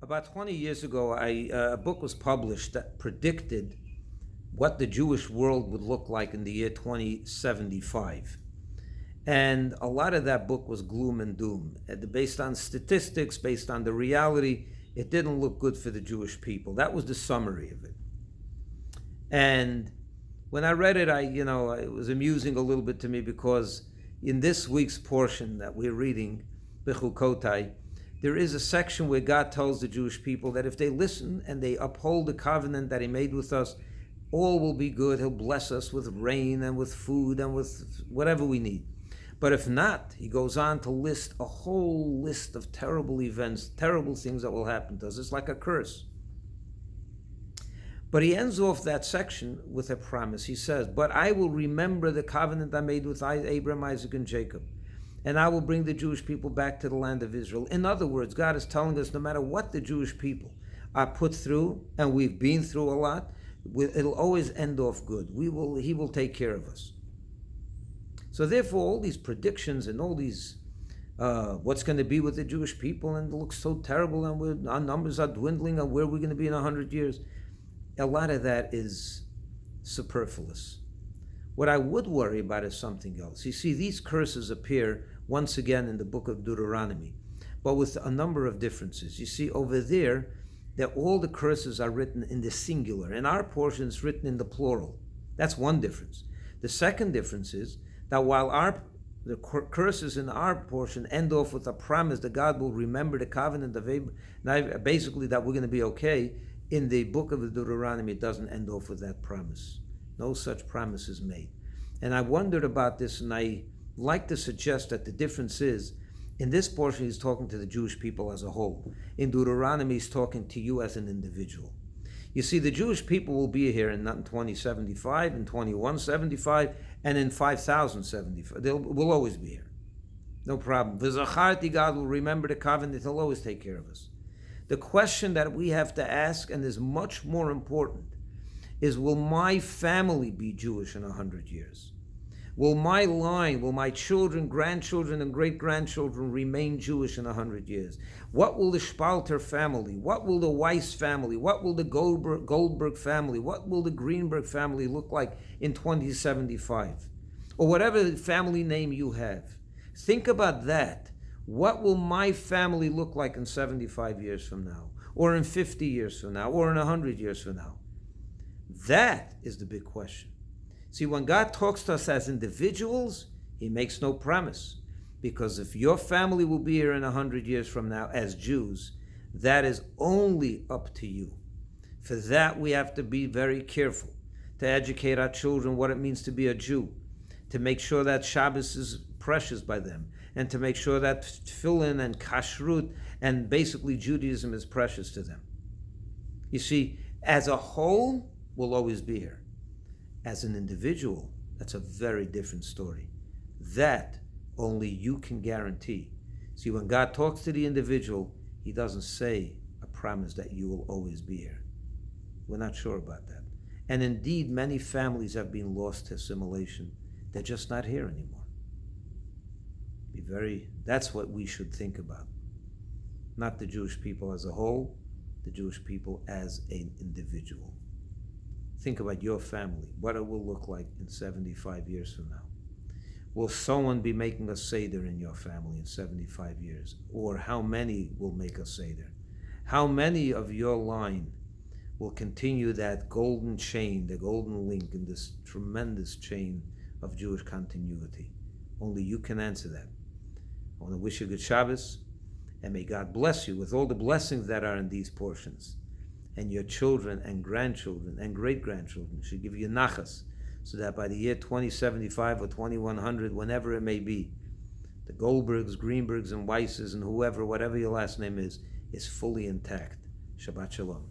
About 20 years ago, a book was published that predicted what the Jewish world would look like in the year 2075. And a lot of that book was gloom and doom. Based on statistics, based on the reality, it didn't look good for the Jewish people. That was the summary of it. And when I read it, it was amusing a little bit to me because in this week's portion that we're reading, Bechukotai, there is a section where God tells the Jewish people that if they listen and they uphold the covenant that He made with us, all will be good. He'll bless us with rain and with food and with whatever we need. But if not, He goes on to list a whole list of terrible events, terrible things that will happen to us. It's like a curse. But He ends off that section with a promise. He says, but I will remember the covenant I made with Abraham, Isaac, and Jacob, and I will bring the Jewish people back to the land of Israel. In other words, God is telling us no matter what the Jewish people are put through, and we've been through a lot, it'll always end off good. He will take care of us. So therefore, all these predictions and all these what's going to be with the Jewish people, and it looks so terrible, and our numbers are dwindling, and where we're going to be in 100 years, a lot of that is superfluous. What I would worry about is something else. You see, these curses appear once again in the book of Deuteronomy, but with a number of differences. You see, over there, that all the curses are written in the singular. In our portion, it's written in the plural. That's one difference. The second difference is that while the curses in our portion end off with a promise that God will remember the covenant of Abraham, basically that we're going to be okay, in the book of Deuteronomy, it doesn't end off with that promise. No such promise is made. And I wondered about this, and I like to suggest that the difference is, in this portion, He's talking to the Jewish people as a whole. In Deuteronomy, He's talking to you as an individual. You see, the Jewish people will be here in 2075, in 2175, and in 5075. We'll always be here. No problem. V'zacharti, God will remember the covenant. He'll always take care of us. The question that we have to ask, and is much more important, is will my family be Jewish in 100 years? Will my line, will my children, grandchildren, and great-grandchildren remain Jewish in 100 years? What will the Spalter family, what will the Weiss family, what will the Goldberg family, what will the Greenberg family look like in 2075? Or whatever family name you have. Think about that. What will my family look like in 75 years from now, or in 50 years from now, or in 100 years from now? That is the big question. See, when God talks to us as individuals, He makes no promise. Because if your family will be here in 100 years from now as Jews, that is only up to you. For that, we have to be very careful to educate our children what it means to be a Jew, to make sure that Shabbos is precious by them, and to make sure that tefillin and kashrut and basically Judaism is precious to them. You see, as a whole, we'll always be here. As an individual, that's a very different story. That only you can guarantee. See, when God talks to the individual, He doesn't say a promise that you will always be here. We're not sure about that. And indeed, many families have been lost to assimilation. They're just not here anymore. That's what we should think about. Not the Jewish people as a whole, the Jewish people as an individual. Think about your family, what it will look like in 75 years from now. Will someone be making a Seder in your family in 75 years? Or how many will make a Seder? How many of your line will continue that golden chain, the golden link in this tremendous chain of Jewish continuity? Only you can answer that. I want to wish you good Shabbos, and may God bless you with all the blessings that are in these portions. And your children and grandchildren and great-grandchildren should give you nachas, so that by the year 2075 or 2100, whenever it may be, the Goldbergs, Greenbergs, and Weisses, and whoever, whatever your last name is fully intact. Shabbat Shalom.